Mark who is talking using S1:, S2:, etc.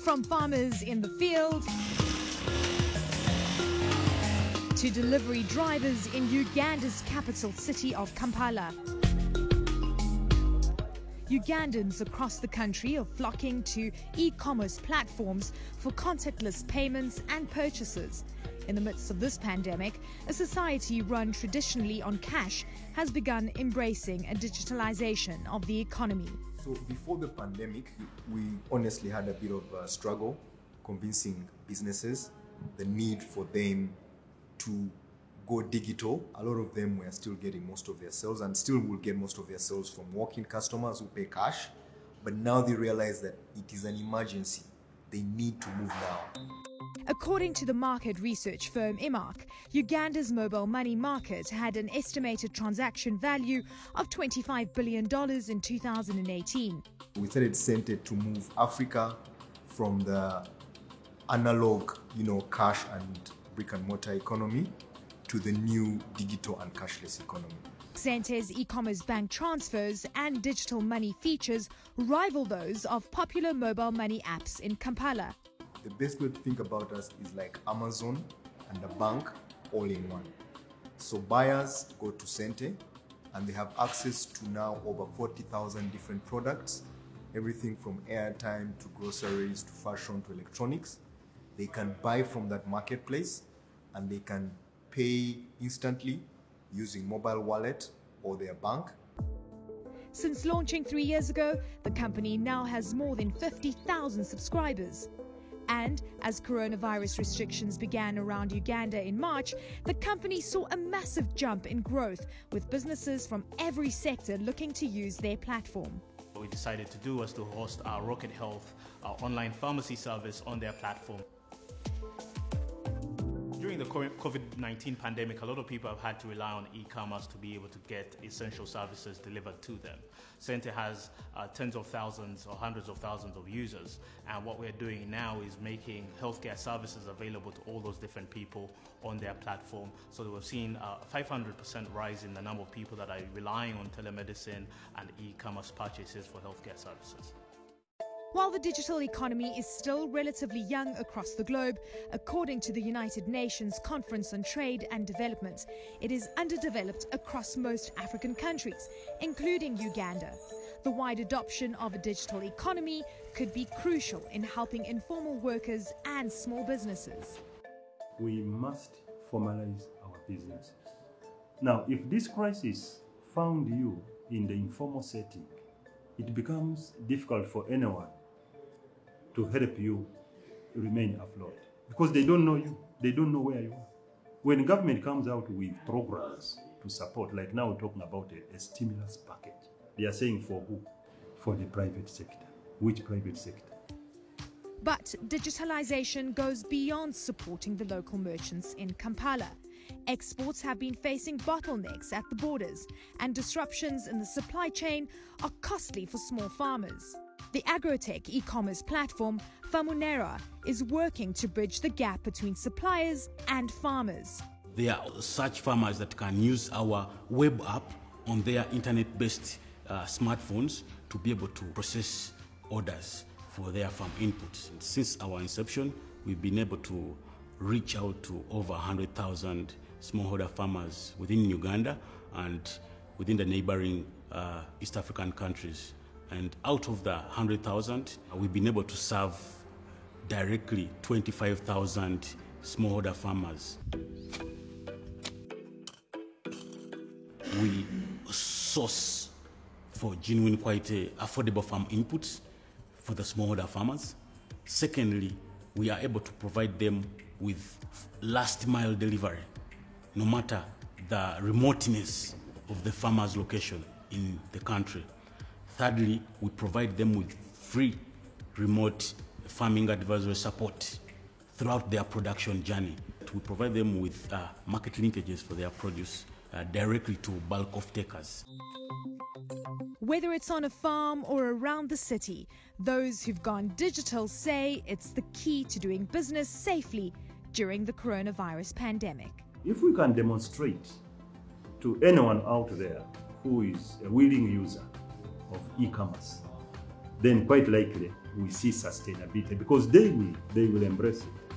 S1: From farmers in the field to delivery drivers in Uganda's capital city of Kampala. Ugandans across the country are flocking to e-commerce platforms for contactless payments and purchases. In the midst of this pandemic, a society run traditionally on cash has begun embracing a digitalization of the economy.
S2: So before the pandemic, we honestly had a bit of a struggle convincing businesses the need for them to go digital. A lot of them were still getting most of their sales and still will get most of their sales from walk-in customers who pay cash. But now they realize that it is an emergency. They need to move now.
S1: According to the market research firm IMARC, Uganda's mobile money market had an estimated transaction value of $25 billion in 2018.
S2: We started Sente to move Africa from the analog, cash and brick and mortar economy to the new digital and cashless economy.
S1: Sente's e-commerce bank transfers and digital money features rival those of popular mobile money apps in Kampala.
S2: The best way to think about us is like Amazon and a bank all in one. So buyers go to Sente and they have access to now over 40,000 different products, everything from airtime to groceries to fashion to electronics. They can buy from that marketplace and they can pay instantly using mobile wallet or their bank.
S1: Since launching 3 years ago, the company now has more than 50,000 subscribers. And as coronavirus restrictions began around Uganda in March, the company saw a massive jump in growth, with businesses from every sector looking to use their platform.
S3: What we decided to do was to host our Rocket Health, our online pharmacy service, on their platform. During the COVID-19 pandemic, a lot of people have had to rely on e-commerce to be able to get essential services delivered to them. Sente has tens of thousands or hundreds of thousands of users, and what we're doing now is making healthcare services available to all those different people on their platform. So that we've seen a 500% rise in the number of people that are relying on telemedicine and e-commerce purchases for healthcare services.
S1: While the digital economy is still relatively young across the globe, according to the United Nations Conference on Trade and Development, it is underdeveloped across most African countries, including Uganda. The wide adoption of a digital economy could be crucial in helping informal workers and small businesses.
S4: We must formalize our businesses. Now, if this crisis found you in the informal setting, it becomes difficult for anyone to help you remain afloat because they don't know you, they don't know where you are. When government comes out with programs to support, like now we're talking about a stimulus package, they are saying for who? For the private sector. Which private sector?
S1: But digitalization goes beyond supporting the local merchants in Kampala. Exports have been facing bottlenecks at the borders, and disruptions in the supply chain are costly for small farmers. The Afro-tech e-commerce platform Famunera is working to bridge the gap between suppliers and farmers.
S5: There are such farmers that can use our web app on their internet-based smartphones to be able to process orders for their farm inputs. Since our inception, we've been able to reach out to over 100,000 smallholder farmers within Uganda and within the neighboring East African countries. And out of the 100,000, we've been able to serve directly 25,000 smallholder farmers. We source for genuine, quite affordable farm inputs for the smallholder farmers. Secondly, we are able to provide them with last mile delivery, no matter the remoteness of the farmer's location in the country. Thirdly, we provide them with free remote farming advisory support throughout their production journey. We provide them with market linkages for their produce directly to bulk off-takers.
S1: Whether it's on a farm or around the city, those who've gone digital say it's the key to doing business safely during the coronavirus pandemic.
S4: If we can demonstrate to anyone out there who is a willing user of e-commerce, then quite likely we see sustainability, because they will embrace it.